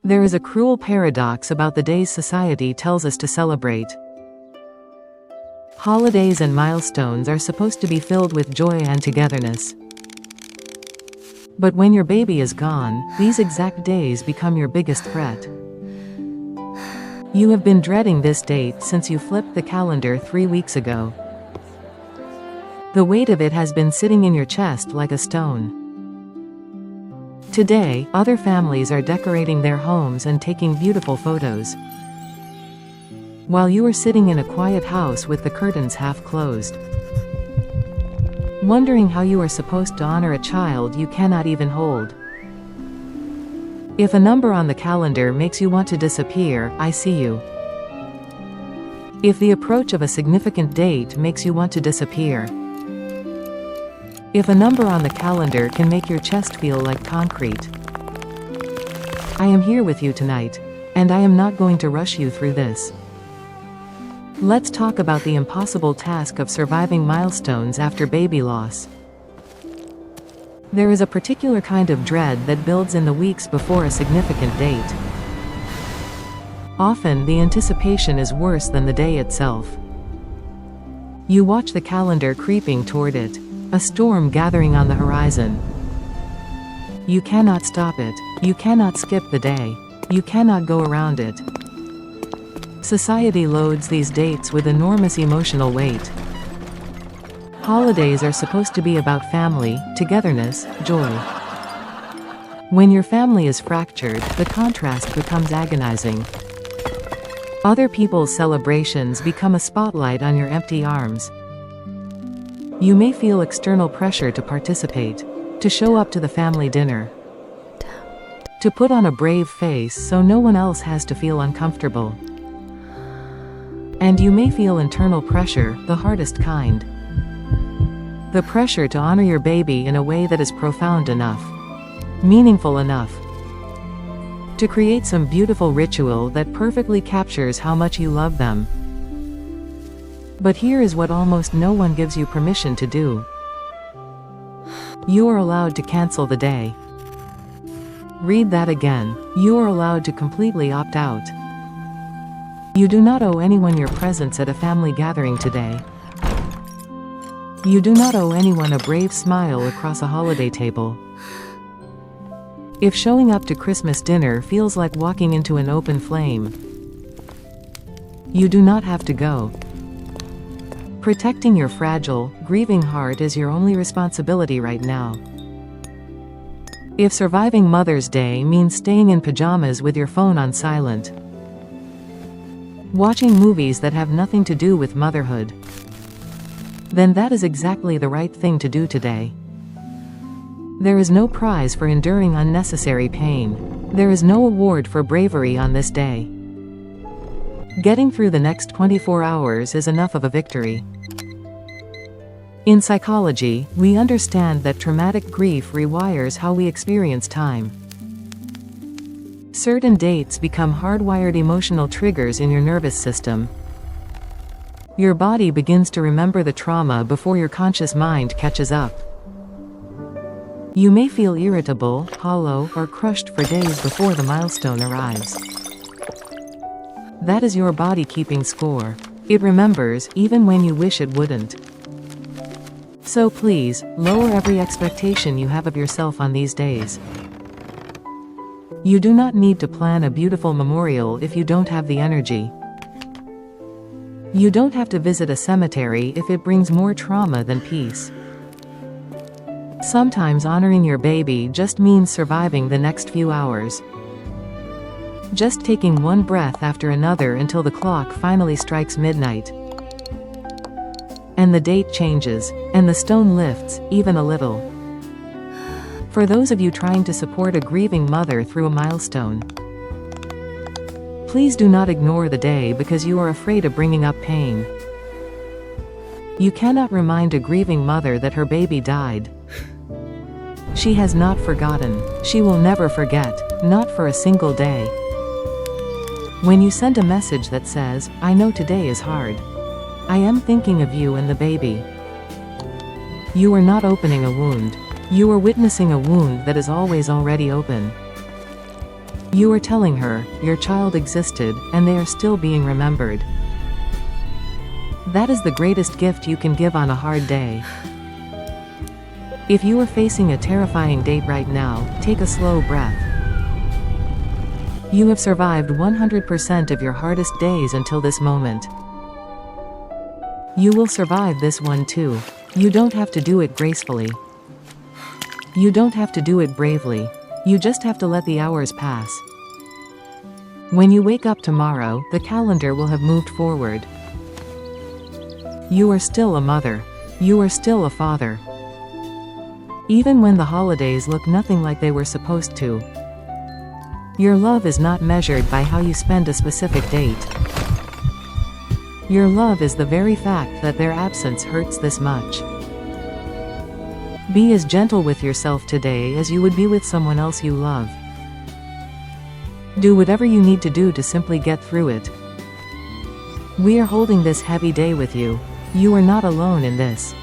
There is a cruel paradox about the days society tells us to celebrate. Holidays and milestones are supposed to be filled with joy and togetherness. But when your baby is gone, these exact days become your biggest threat. You have been dreading this date since you flipped the calendar 3 weeks ago. The weight of it has been sitting in your chest like a stone. Today, other families are decorating their homes and taking beautiful photos, while you are sitting in a quiet house with the curtains half closed, wondering how you are supposed to honor a child you cannot even hold. If a number on the calendar makes you want to disappear, I see you. If the approach of a significant date makes you want to disappear. If a number on the calendar can make your chest feel like concrete. I am here with you tonight, and I am not going to rush you through this. Let's talk about the impossible task of surviving milestones after baby loss. There is a particular kind of dread that builds in the weeks before a significant date. Often the anticipation is worse than the day itself. You watch the calendar creeping toward it, a storm gathering on the horizon. You cannot stop it, you cannot skip the day, you cannot go around it. Society loads these dates with enormous emotional weight. Holidays are supposed to be about family, togetherness, joy. When your family is fractured, the contrast becomes agonizing. Other people's celebrations become a spotlight on your empty arms. You may feel external pressure to participate, to show up to the family dinner, to put on a brave face so no one else has to feel uncomfortable. And you may feel internal pressure, the hardest kind. The pressure to honor your baby in a way that is profound enough, meaningful enough, to create some beautiful ritual that perfectly captures how much you love them. But here is what almost no one gives you permission to do. You are allowed to cancel the day. Read that again. You are allowed to completely opt out. You do not owe anyone your presence at a family gathering today. You do not owe anyone a brave smile across a holiday table. If showing up to Christmas dinner feels like walking into an open flame, you do not have to go. Protecting your fragile, grieving heart is your only responsibility right now. If surviving Mother's Day means staying in pajamas with your phone on silent, watching movies that have nothing to do with motherhood, then that is exactly the right thing to do today. There is no prize for enduring unnecessary pain. There is no award for bravery on this day. Getting through the next 24 hours is enough of a victory. In psychology, we understand that traumatic grief rewires how we experience time. Certain dates become hardwired emotional triggers in your nervous system. Your body begins to remember the trauma before your conscious mind catches up. You may feel irritable, hollow, or crushed for days before the milestone arrives. That is your body keeping score. It remembers, even when you wish it wouldn't. So please, lower every expectation you have of yourself on these days. You do not need to plan a beautiful memorial if you don't have the energy. You don't have to visit a cemetery if it brings more trauma than peace. Sometimes honoring your baby just means surviving the next few hours. Just taking one breath after another until the clock finally strikes midnight. And the date changes, and the stone lifts, even a little. For those of you trying to support a grieving mother through a milestone, please do not ignore the day because you are afraid of bringing up pain. You cannot remind a grieving mother that her baby died. She has not forgotten. She will never forget, not for a single day. When you send a message that says, "I know today is hard. I am thinking of you and the baby," you are not opening a wound. You are witnessing a wound that is always already open. You are telling her, your child existed, and they are still being remembered. That is the greatest gift you can give on a hard day. If you are facing a terrifying date right now, take a slow breath. You have survived 100% of your hardest days until this moment. You will survive this one too. You don't have to do it gracefully. You don't have to do it bravely. You just have to let the hours pass. When you wake up tomorrow, the calendar will have moved forward. You are still a mother. You are still a father. Even when the holidays look nothing like they were supposed to. Your love is not measured by how you spend a specific date. Your love is the very fact that their absence hurts this much. Be as gentle with yourself today as you would be with someone else you love. Do whatever you need to do to simply get through it. We are holding this heavy day with you. You are not alone in this.